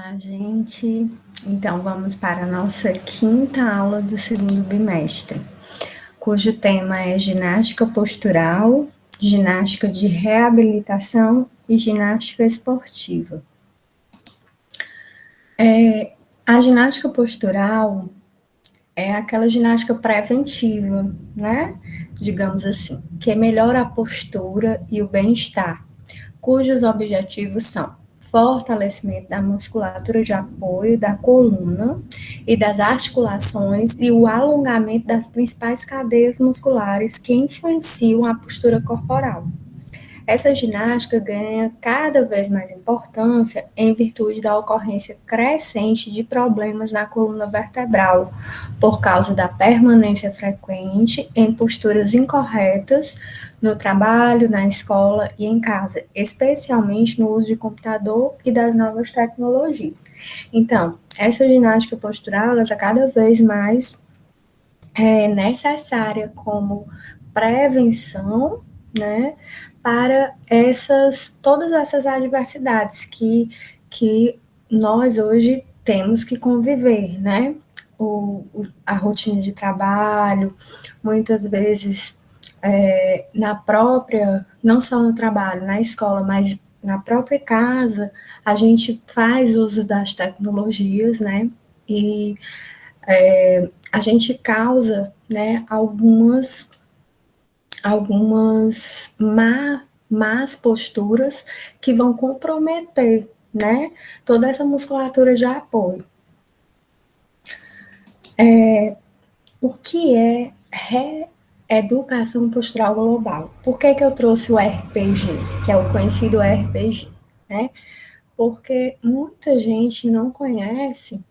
Olá, gente. Então, vamos para a nossa quinta aula do segundo bimestre, cujo tema é ginástica postural, ginástica de reabilitação e ginástica esportiva. A ginástica postural é aquela ginástica preventiva, né? Digamos assim, que melhora a postura e o bem-estar, cujos objetivos são fortalecimento da musculatura de apoio da coluna e das articulações e o alongamento das principais cadeias musculares que influenciam a postura corporal. Essa ginástica ganha cada vez mais importância em virtude da ocorrência crescente de problemas na coluna vertebral, por causa da permanência frequente em posturas incorretas no trabalho, na escola e em casa, especialmente no uso de computador e das novas tecnologias. Então, essa ginástica postural está cada vez mais necessária como prevenção, né, para todas essas adversidades que nós hoje temos que conviver, né? A rotina de trabalho, muitas vezes não só no trabalho, na escola, mas na própria casa, a gente faz uso das tecnologias, né? E a gente causa, né, algumas más posturas que vão comprometer, né, toda essa musculatura de apoio. O que é reeducação postural global? Por que eu trouxe o RPG, que é o conhecido RPG, né? Porque muita gente não conhece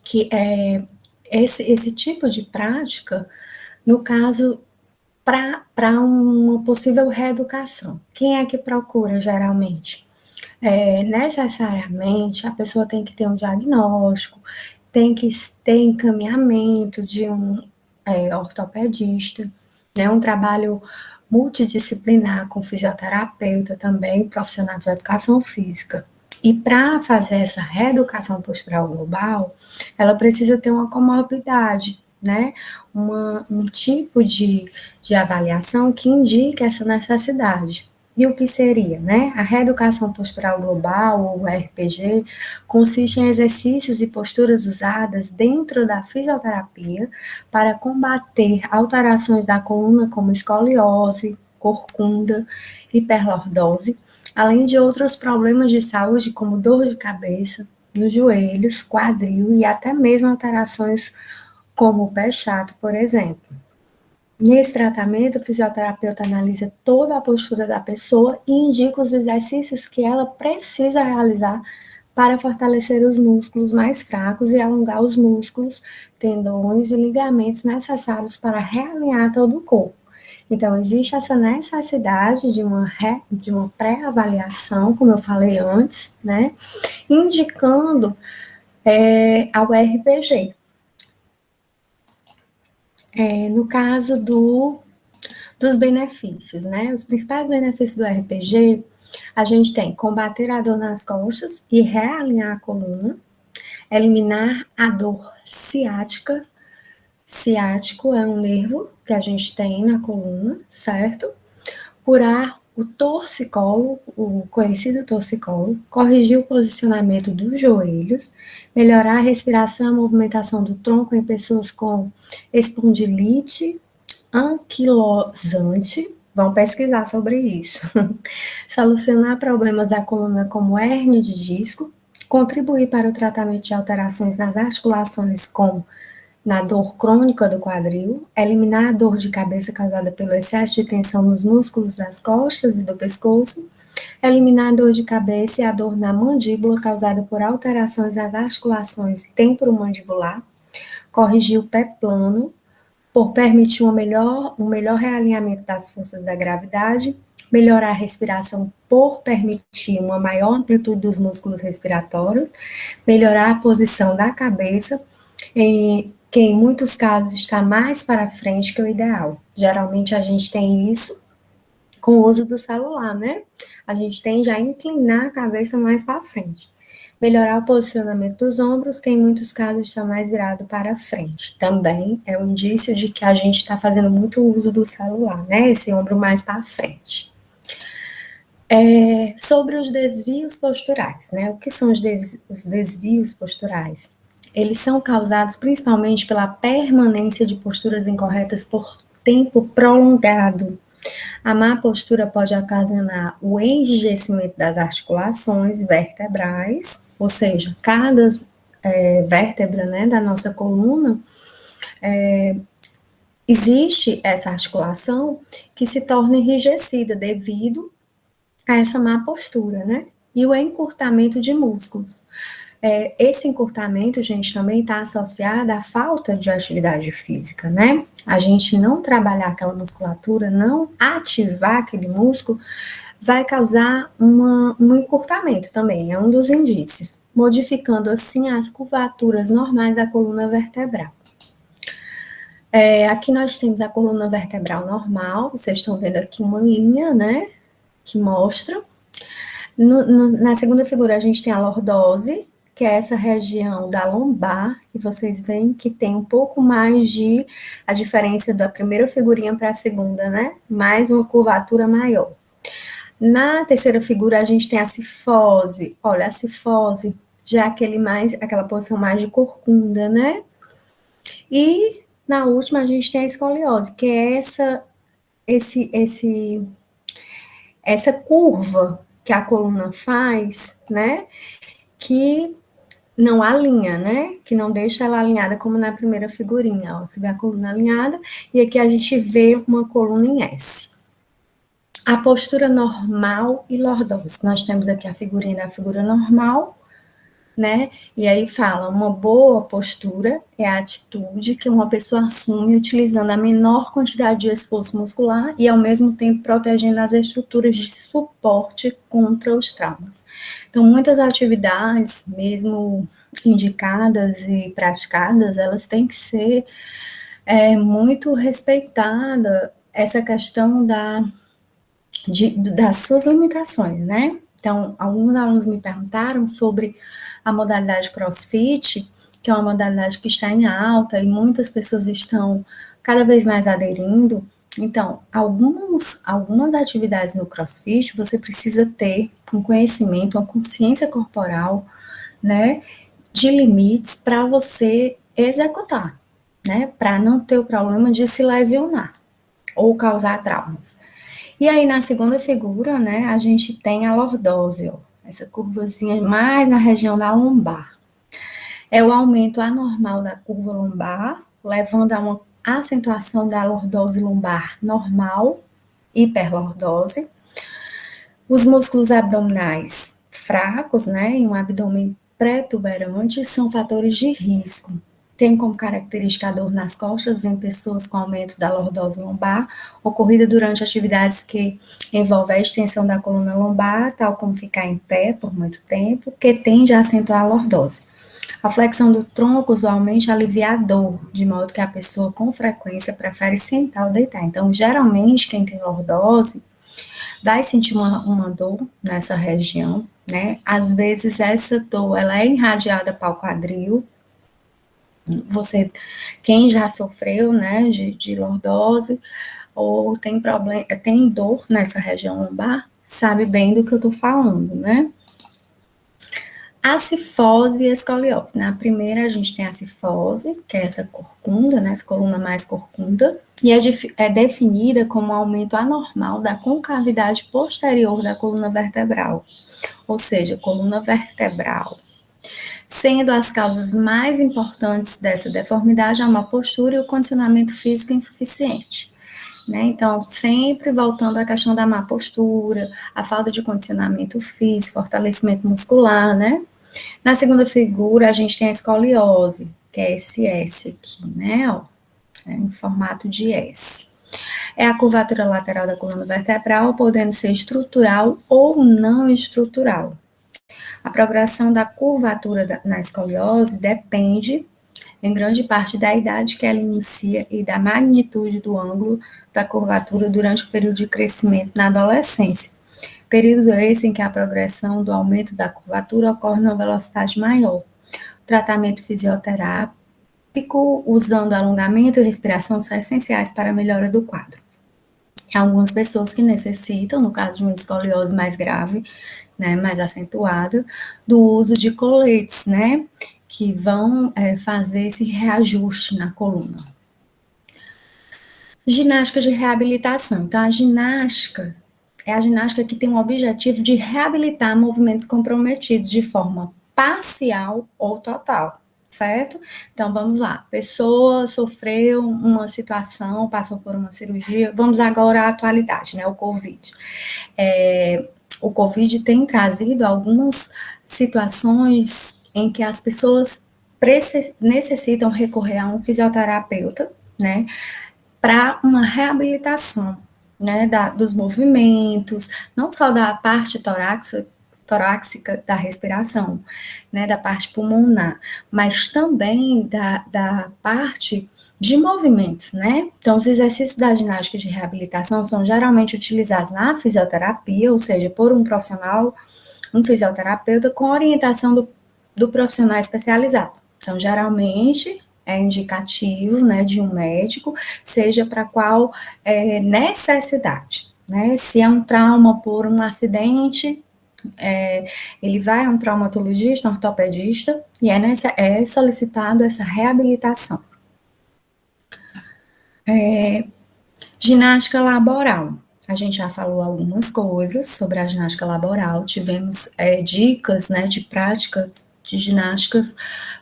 que esse tipo de prática, no caso, para uma possível reeducação. Quem é que procura geralmente? Necessariamente a pessoa tem que ter um diagnóstico, tem que ter encaminhamento de um ortopedista, né, um trabalho multidisciplinar com fisioterapeuta também, profissional de educação física. E para fazer essa reeducação postural global, ela precisa ter uma comorbidade, né? Um tipo de avaliação que indique essa necessidade. E o que seria, né? A reeducação postural global, ou RPG, consiste em exercícios e posturas usadas dentro da fisioterapia para combater alterações da coluna como escoliose, corcunda, hiperlordose, além de outros problemas de saúde como dor de cabeça, nos joelhos, quadril e até mesmo alterações como o pé chato, por exemplo. Nesse tratamento, o fisioterapeuta analisa toda a postura da pessoa e indica os exercícios que ela precisa realizar para fortalecer os músculos mais fracos e alongar os músculos, tendões e ligamentos necessários para realinhar todo o corpo. Então, existe essa necessidade de uma pré-avaliação, como eu falei antes, né, indicando ao RPG. No caso dos benefícios, né? Os principais benefícios do RPG, a gente tem combater a dor nas costas e realinhar a coluna, eliminar a dor ciática. Ciático é um nervo que a gente tem na coluna, certo? Curar o torcicolo, o conhecido torcicolo, corrigir o posicionamento dos joelhos, melhorar a respiração e a movimentação do tronco em pessoas com espondilite anquilosante. Vão pesquisar sobre isso. Solucionar problemas da coluna como hérnia de disco, contribuir para o tratamento de alterações nas articulações como na dor crônica do quadril, eliminar a dor de cabeça causada pelo excesso de tensão nos músculos das costas e do pescoço, eliminar a dor de cabeça e a dor na mandíbula causada por alterações nas articulações temporomandibular, corrigir o pé plano, por permitir um melhor realinhamento das forças da gravidade, melhorar a respiração por permitir uma maior amplitude dos músculos respiratórios, melhorar a posição da cabeça, que em muitos casos está mais para frente que o ideal. Geralmente a gente tem isso com o uso do celular, né? A gente tende a inclinar a cabeça mais para frente. Melhorar o posicionamento dos ombros, que em muitos casos está mais virado para frente. Também é um indício de que a gente está fazendo muito uso do celular, né? Esse ombro mais para frente. Sobre os desvios posturais, né? O que são os desvios posturais? Eles são causados principalmente pela permanência de posturas incorretas por tempo prolongado. A má postura pode ocasionar o enrijecimento das articulações vertebrais, ou seja, cada vértebra, né, da nossa coluna, existe essa articulação que se torna enrijecida devido a essa má postura, né? E o encurtamento de músculos. Esse encurtamento, gente, também está associado à falta de atividade física, né? A gente não trabalhar aquela musculatura, não ativar aquele músculo, vai causar um encurtamento também, é um dos indícios, modificando assim as curvaturas normais da coluna vertebral. Aqui nós temos a coluna vertebral normal, vocês estão vendo aqui uma linha, né, que mostra. Na segunda figura a gente tem a lordose, que é essa região da lombar, que vocês veem que tem um pouco mais de a diferença da primeira figurinha para a segunda, né? Mais uma curvatura maior. Na terceira figura a gente tem a cifose. Olha, a cifose já é aquela posição mais de corcunda, né? E na última a gente tem a escoliose, que é essa curva que a coluna faz, né? Que não alinha, né? Que não deixa ela alinhada como na primeira figurinha. Ó. Você vê a coluna alinhada e aqui a gente vê uma coluna em S. A postura normal e lordose. Nós temos aqui a figurinha da figura normal, né? E aí fala, uma boa postura é a atitude que uma pessoa assume utilizando a menor quantidade de esforço muscular e ao mesmo tempo protegendo as estruturas de suporte contra os traumas. Então, muitas atividades, mesmo indicadas e praticadas, elas têm que ser muito respeitada essa questão das suas limitações, né? Então, alguns alunos me perguntaram sobre a modalidade CrossFit, que é uma modalidade que está em alta e muitas pessoas estão cada vez mais aderindo. Então, algumas atividades no CrossFit você precisa ter um conhecimento, uma consciência corporal, né, de limites para você executar, né, para não ter o problema de se lesionar ou causar traumas. E aí, na segunda figura, né, a gente tem a lordose, ó, essa curvazinha mais na região da lombar. É o aumento anormal da curva lombar, levando a uma acentuação da lordose lombar normal, hiperlordose. Os músculos abdominais fracos, né, e um abdômen pré-tuberante são fatores de risco. Tem como característica a dor nas costas em pessoas com aumento da lordose lombar, ocorrida durante atividades que envolvem a extensão da coluna lombar, tal como ficar em pé por muito tempo, que tende a acentuar a lordose. A flexão do tronco usualmente alivia a dor, de modo que a pessoa com frequência prefere sentar ou deitar. Então, geralmente, quem tem lordose vai sentir uma dor nessa região, né? Às vezes, essa dor, ela é irradiada para o quadril. Quem já sofreu, né, de lordose, ou tem dor nessa região lombar, sabe bem do que eu tô falando, né? A cifose e a escoliose. Na primeira, a gente tem a cifose, que é essa corcunda, né, essa coluna mais corcunda, e é definida como um aumento anormal da concavidade posterior da coluna vertebral, ou seja, coluna vertebral. Sendo as causas mais importantes dessa deformidade a má postura e o condicionamento físico insuficiente. Né? Então, sempre voltando à questão da má postura, a falta de condicionamento físico, fortalecimento muscular, né? Na segunda figura, a gente tem a escoliose, que é esse S aqui, né? Ó, em formato de S. É a curvatura lateral da coluna vertebral, podendo ser estrutural ou não estrutural. A progressão da curvatura na escoliose depende, em grande parte, da idade que ela inicia e da magnitude do ângulo da curvatura durante o período de crescimento na adolescência. Período esse em que a progressão do aumento da curvatura ocorre numa velocidade maior. O tratamento fisioterápico, usando alongamento e respiração, são essenciais para a melhora do quadro. Há algumas pessoas que necessitam, no caso de uma escoliose mais grave, né, mais acentuada, do uso de coletes, né, que vão fazer esse reajuste na coluna. Ginástica de reabilitação. Então, a ginástica é a ginástica que tem o objetivo de reabilitar movimentos comprometidos de forma parcial ou total, certo? Então, vamos lá. A pessoa sofreu uma situação, passou por uma cirurgia. Vamos agora à atualidade, né? O Covid. O Covid tem trazido algumas situações em que as pessoas necessitam recorrer a um fisioterapeuta, né? Para uma reabilitação, né, dos movimentos, não só da parte torácica da respiração, né, da parte pulmonar, mas também da parte de movimentos, né? Então, os exercícios da ginástica de reabilitação são geralmente utilizados na fisioterapia, ou seja, por um profissional, um fisioterapeuta, com orientação do profissional especializado. Então, geralmente, é indicativo, né, de um médico, seja para qual necessidade, né? Se é um trauma por um acidente, ele vai a um traumatologista, um ortopedista, e é solicitado essa reabilitação. Ginástica laboral. A gente já falou algumas coisas sobre a ginástica laboral, tivemos dicas, né, de práticas de ginásticas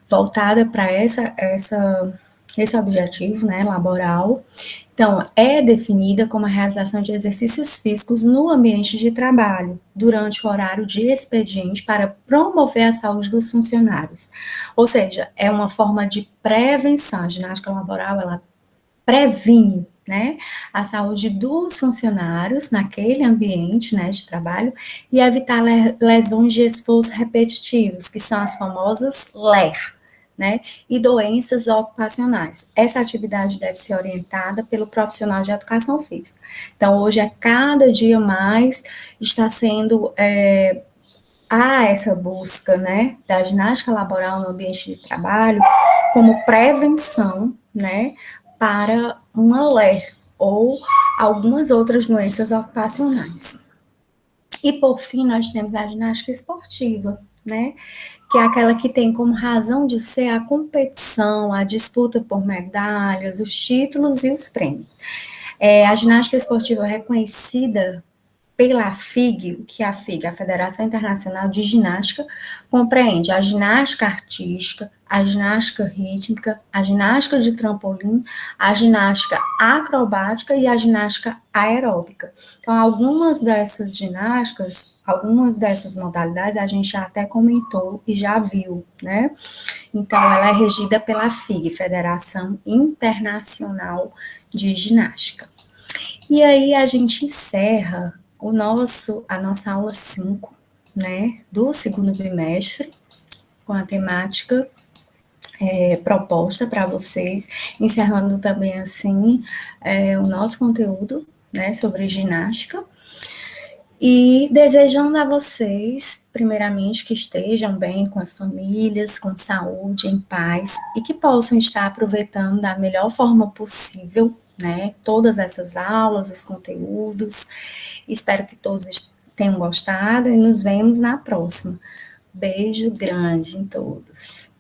voltada para esse objetivo, né, laboral. Então, é definida como a realização de exercícios físicos no ambiente de trabalho, durante o horário de expediente, para promover a saúde dos funcionários. Ou seja, é uma forma de prevenção. A ginástica laboral, ela previne, né, a saúde dos funcionários naquele ambiente, né, de trabalho, e evitar lesões de esforço repetitivos, que são as famosas LER, né, e doenças ocupacionais. Essa atividade deve ser orientada pelo profissional de educação física. Então, hoje, cada dia mais, está sendo há essa busca, né, da ginástica laboral no ambiente de trabalho como prevenção, né, para uma LER ou algumas outras doenças ocupacionais. E, por fim, nós temos a ginástica esportiva, né, que é aquela que tem como razão de ser a competição, a disputa por medalhas, os títulos e os prêmios. A ginástica esportiva é reconhecida pela FIG, o que é a FIG, a Federação Internacional de Ginástica, compreende a ginástica artística, a ginástica rítmica, a ginástica de trampolim, a ginástica acrobática e a ginástica aeróbica. Então, algumas dessas ginásticas, algumas dessas modalidades, a gente já até comentou e já viu, né? Então, ela é regida pela FIG, Federação Internacional de Ginástica. E aí a gente encerra a nossa aula 5, né, do segundo bimestre, com a temática proposta para vocês, encerrando também, assim, o nosso conteúdo, né, sobre ginástica, e desejando a vocês, primeiramente, que estejam bem com as famílias, com saúde, em paz, e que possam estar aproveitando da melhor forma possível, né, todas essas aulas, os conteúdos. Espero que todos tenham gostado e nos vemos na próxima. Beijo grande em todos.